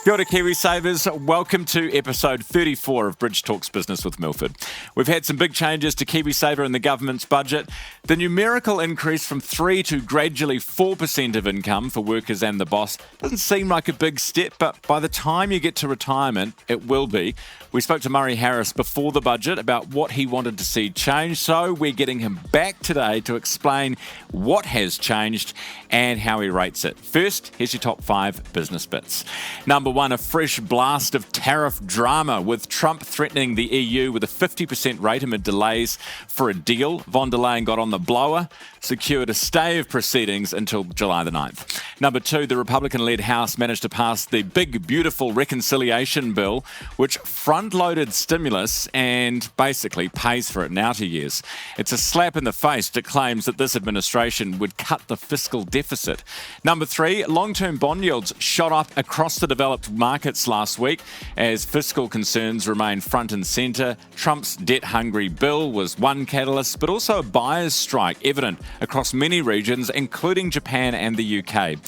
Kia ora, KiwiSavers. Welcome to episode 34 of Bridge Talks Business with Milford. We've had some big changes to KiwiSaver in the government's budget. The numerical increase from 3 to gradually 4% of income for workers and the boss doesn't seem like a big step, but by the time you get to retirement, it will be. We spoke to Murray Harris before the budget about what he wanted to see change, so we're getting him back today to explain what has changed and how he rates it. First, here's your top 5 business bits. Number 1, a fresh blast of tariff drama with Trump threatening the EU with a 50% rate amid delays for a deal. Von der Leyen got on the blower, secured a stay of proceedings until July the 9th. Number 2, the Republican-led House managed to pass the big, beautiful reconciliation bill, which front-loaded stimulus and basically pays for it in outer years. It's a slap in the face. It claims that this administration would cut the fiscal deficit. Number 3, long-term bond yields shot up across the developed markets last week as fiscal concerns remain front and centre. Trump's debt-hungry bill was one catalyst, but also a buyer's strike evident across many regions, including Japan and the UK.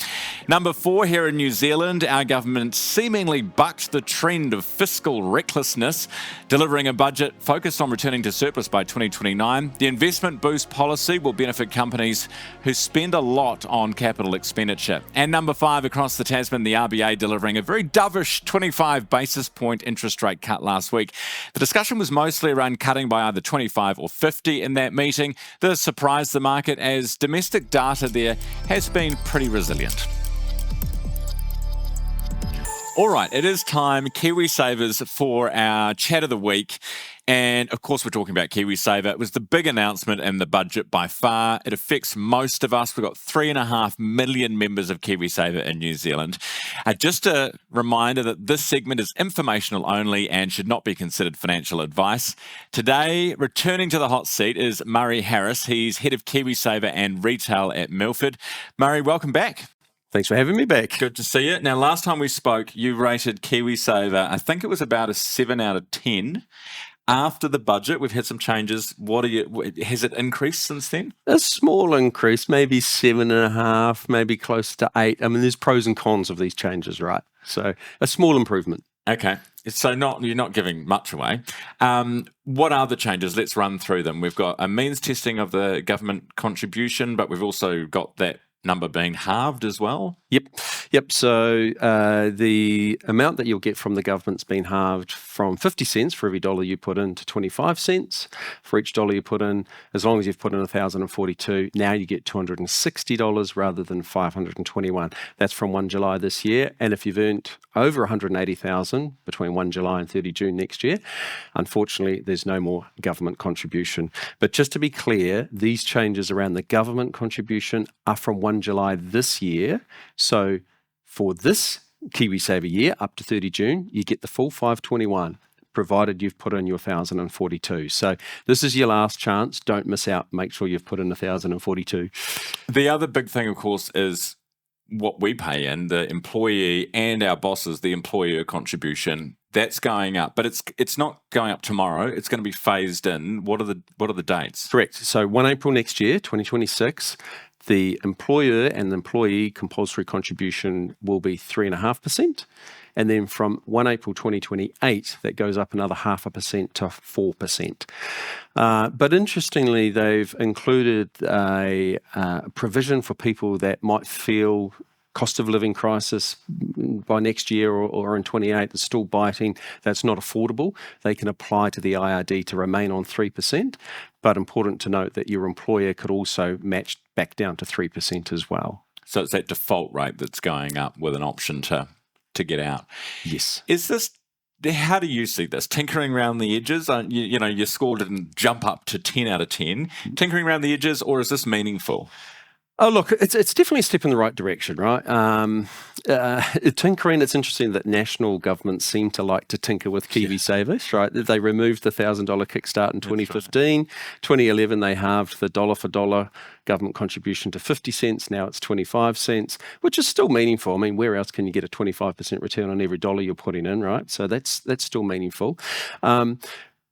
Number 4, here in New Zealand, our government seemingly bucked the trend of fiscal recklessness, delivering a budget focused on returning to surplus by 2029. The investment boost policy will benefit companies who spend a lot on capital expenditure. And number 5, across the Tasman, the RBA delivering a very dovish 25 basis point interest rate cut last week. The discussion was mostly around cutting by either 25 or 50 in that meeting. This surprised the market as domestic data there has been pretty resilient. All right, it is time, KiwiSavers, for our chat of the week. And of course, we're talking about KiwiSaver. It was the big announcement in the budget by far. It affects most of us. We've got 3.5 million members of KiwiSaver in New Zealand. Just a reminder that this segment is informational only and should not be considered financial advice. Today, returning to the hot seat is Murray Harris. He's head of KiwiSaver and retail at Milford. Murray, welcome back. Thanks for having me back. Good to see you. Now, last time we spoke, you rated KiwiSaver, I think it was about a 7 out of 10. After the budget, we've had some changes. Has it increased since then? A small increase, maybe 7.5, maybe close to 8. I mean, there's pros and cons of these changes, right? So a small improvement. Okay. So you're not giving much away. What are the changes? Let's run through them. We've got a means testing of the government contribution, but we've also got that number being halved as well? Yep. So the amount that you'll get from the government's been halved from 50 cents for every dollar you put in to 25 cents for each dollar you put in. As long as you've put in 1,042, now you get $260 rather than 521. That's from 1 July this year. And if you've earned over 180,000 between 1 July and 30 June next year, unfortunately, there's no more government contribution. But just to be clear, these changes around the government contribution are from 1 July this year. So for this KiwiSaver year up to 30 June, you get the full 521, provided you've put in your 1,042. So this is your last chance. Don't miss out. Make sure you've put in 1,042. The other big thing, of course, is what we pay in, the employee and our bosses, the employer contribution. That's going up, but it's not going up tomorrow. It's going to be phased in. What are the dates? Correct. So 1 April next year, 2026, the employer and the employee compulsory contribution will be 3.5%. And then from 1 April 2028, that goes up another 0.5% to 4%. But interestingly, they've included a provision for people that might feel cost of living crisis by next year or in 28 is still biting, that's not affordable. They can apply to the IRD to remain on 3%, but important to note that your employer could also match back down to 3% as well. So it's that default rate that's going up with an option to get out. Yes. Is this, how do you see this? Tinkering around the edges? Your score didn't jump up to 10 out of 10. Tinkering around the edges, or is this meaningful? Oh, look, it's definitely a step in the right direction, right? Tinkering, it's interesting that national governments seem to like to tinker with KiwiSaver, right? They removed the $1,000 kickstart in 2015. Right. 2011, they halved the dollar for dollar government contribution to 50 cents. Now it's 25 cents, which is still meaningful. I mean, where else can you get a 25% return on every dollar you're putting in, right? So that's still meaningful.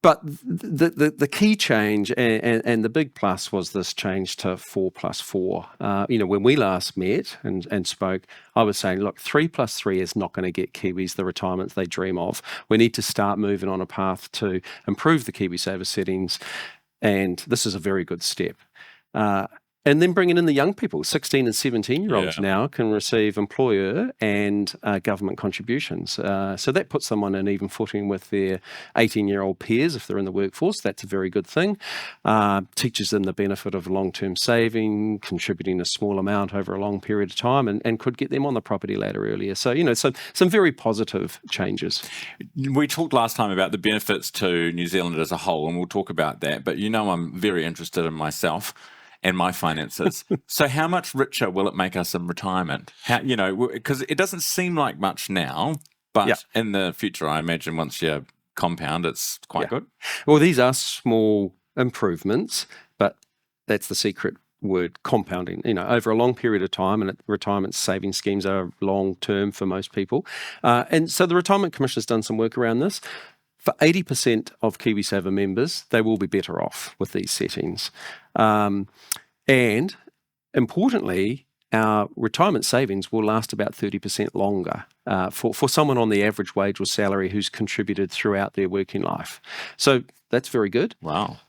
But the key change and the big plus was this change to 4+4. When we last met and spoke, I was saying, look, 3+3 is not going to get Kiwis the retirements they dream of. We need to start moving on a path to improve the KiwiSaver settings, and this is a very good step. And then bringing in the young people, 16 and 17-year-olds now can receive employer and government contributions. So that puts them on an even footing with their 18-year-old peers if they're in the workforce. That's a very good thing. Teaches them the benefit of long-term saving, contributing a small amount over a long period of time, and could get them on the property ladder earlier. So, some very positive changes. We talked last time about the benefits to New Zealand as a whole, and we'll talk about that. But I'm very interested in myself and my finances. So how much richer will it make us in retirement? Because it doesn't seem like much now, but in the future, I imagine once you compound, it's quite good. Well, these are small improvements, but that's the secret word, compounding. Over a long period of time, and retirement savings schemes are long-term for most people. And so the Retirement Commission has done some work around this. For 80% of KiwiSaver members, they will be better off with these settings. And importantly, our retirement savings will last about 30% longer for someone on the average wage or salary who's contributed throughout their working life. So that's very good. Wow.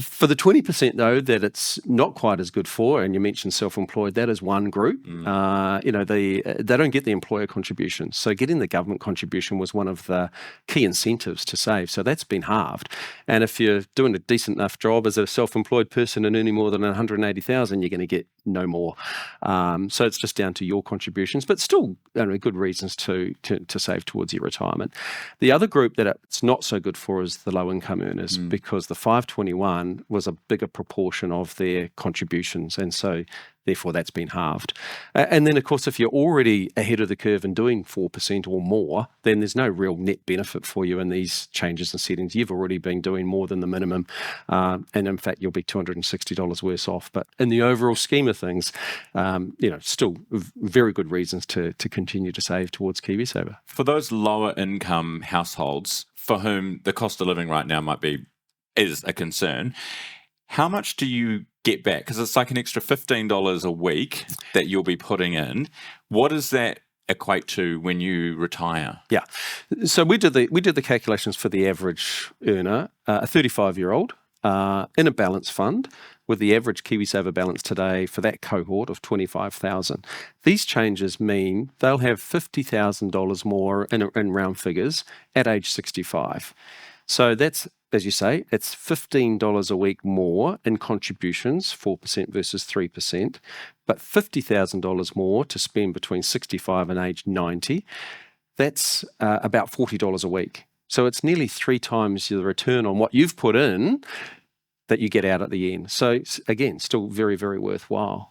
For the 20%, though, that it's not quite as good for, and you mentioned self-employed, that is one group. They don't get the employer contribution. So getting the government contribution was one of the key incentives to save. So that's been halved. And if you're doing a decent enough job as a self-employed person and earning more than 180,000, you're going to get no more. So it's just down to your contributions, but still good reasons to save towards your retirement. The other group that it's not so good for is the low-income earners, because the 521 was a bigger proportion of their contributions, and so therefore that's been halved. And then, of course, if you're already ahead of the curve and doing 4% or more, then there's no real net benefit for you in these changes and settings. You've already been doing more than the minimum, and in fact, you'll be $260 worse off. But in the overall scheme of things, still very good reasons to continue to save towards KiwiSaver. For those lower income households for whom the cost of living right now is a concern, how much do you get back? Because it's like an extra $15 a week that you'll be putting in. What does that equate to when you retire? Yeah, so we did the calculations for the average earner, a 35-year-old in a balance fund, with the average KiwiSaver balance today for that cohort of $25,000. These changes mean they'll have $50,000 more in round figures at age 65. So that's, as you say, it's $15 a week more in contributions, 4% versus 3%, but $50,000 more to spend between 65 and age 90. That's about $40 a week. So it's nearly 3 times the return on what you've put in that you get out at the end. So again, still very, very worthwhile.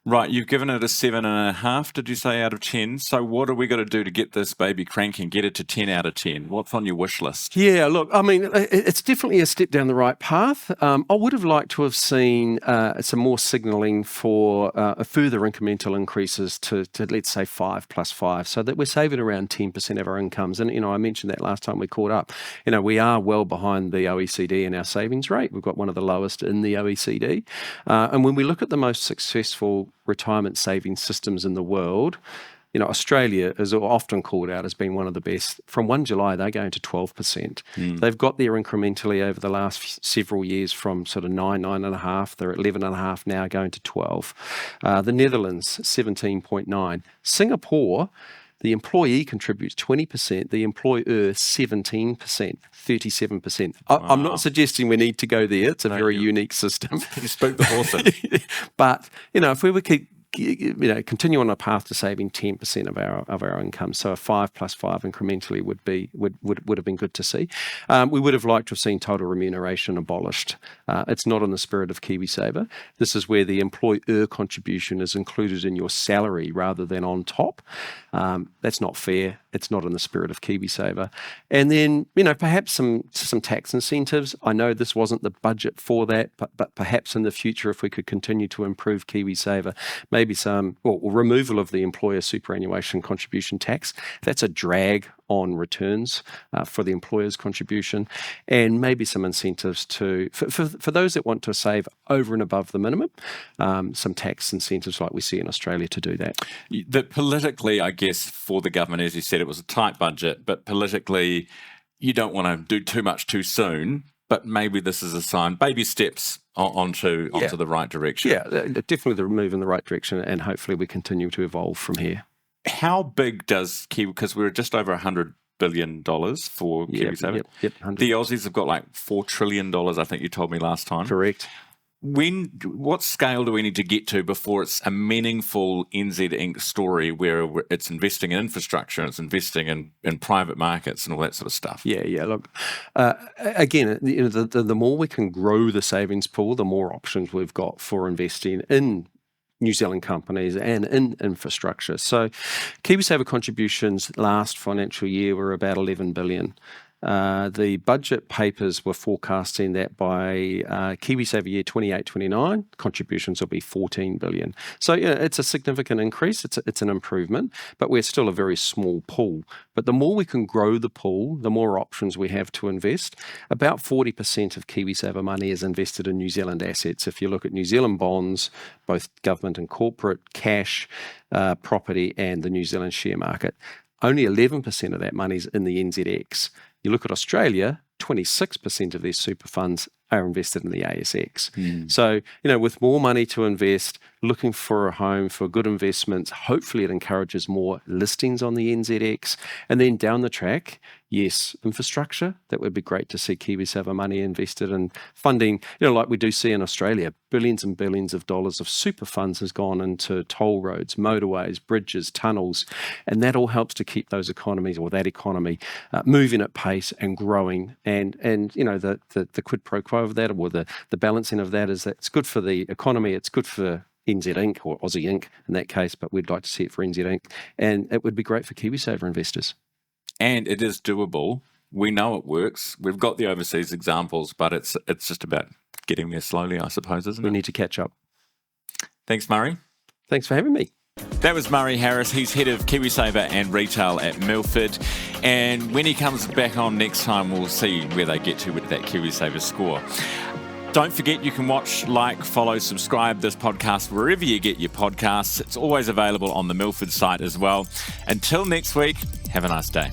Right, you've given it a 7.5, did you say, out of 10? So what are we got to do to get this baby cranking, get it to 10 out of 10? What's on your wish list? Yeah, look, I mean, it's definitely a step down the right path. I would have liked to have seen some more signalling for further incremental increases to let's say 5+5, so that we're saving around 10% of our incomes. And, I mentioned that last time we caught up. We are well behind the OECD in our savings rate. We've got one of the lowest in the OECD. And when we look at the most successful retirement savings systems in the world, Australia is often called out as being one of the best. From 1 July, they're going to 12%. They've got there incrementally over the last several years from sort of 9.5. They're at 11.5 now, going to 12. The Netherlands, 17.9. Singapore, the employee contributes 20%, the employer 17%, 37%. Wow. I'm not suggesting we need to go there. It's a very unique system. You spoke the horses. But, if we were continue on a path to saving 10% of our income, so a 5+5 incrementally would have been good to see. We would have liked to have seen total remuneration abolished. It's not in the spirit of KiwiSaver. This is where the employer contribution is included in your salary rather than on top. That's not fair. It's not in the spirit of KiwiSaver. And then, perhaps some tax incentives. I know this wasn't the budget for that, but perhaps in the future, if we could continue to improve KiwiSaver, maybe maybe some removal of the employer superannuation contribution tax. That's a drag on returns for the employer's contribution, and maybe some incentives for those that want to save over and above the minimum, some tax incentives like we see in Australia to do that. That politically, I guess, for the government, as you said, it was a tight budget, but politically, you don't want to do too much too soon. But maybe this is a sign, baby steps onto the right direction. Yeah, definitely the move in the right direction, and hopefully we continue to evolve from here. How big does Kiwi, because we're just over $100 billion for KiwiSaver. Yep, the Aussies have got like $4 trillion, I think you told me last time. Correct. What scale do we need to get to before it's a meaningful NZ Inc. story where it's investing in infrastructure, it's investing in private markets and all that sort of stuff? Yeah. Look, again, the more we can grow the savings pool, the more options we've got for investing in New Zealand companies and in infrastructure. So KiwiSaver contributions last financial year were about 11 billion. The budget papers were forecasting that by KiwiSaver year 28-29, contributions will be 14 billion. So it's a significant increase. It's an improvement, but we're still a very small pool. But the more we can grow the pool, the more options we have to invest. About 40% of KiwiSaver money is invested in New Zealand assets. If you look at New Zealand bonds, both government and corporate, cash, property, and the New Zealand share market, only 11% of that money is in the NZX. You look at Australia, 26% of their super funds are invested in the ASX. So, with more money to invest, looking for a home for good investments, hopefully it encourages more listings on the NZX. And then down the track, yes, infrastructure. That would be great to see KiwiSaver money invested in funding, like we do see in Australia. Billions and billions of dollars of super funds has gone into toll roads, motorways, bridges, tunnels, and that all helps to keep those economies, or that economy, moving at pace and growing. And the quid pro quo of that, or the balancing of that, is that it's good for the economy, it's good for NZ Inc. or Aussie Inc. in that case, but we'd like to see it for NZ Inc. And it would be great for KiwiSaver investors. And it is doable. We know it works. We've got the overseas examples, but it's just about getting there slowly, I suppose, isn't it? We need to catch up. Thanks, Murray. Thanks for having me. That was Murray Harris. He's head of KiwiSaver and retail at Milford. And when he comes back on next time, we'll see where they get to with that KiwiSaver score. Don't forget, you can watch, follow, subscribe this podcast wherever you get your podcasts. It's always available on the Milford site as well. Until next week, have a nice day.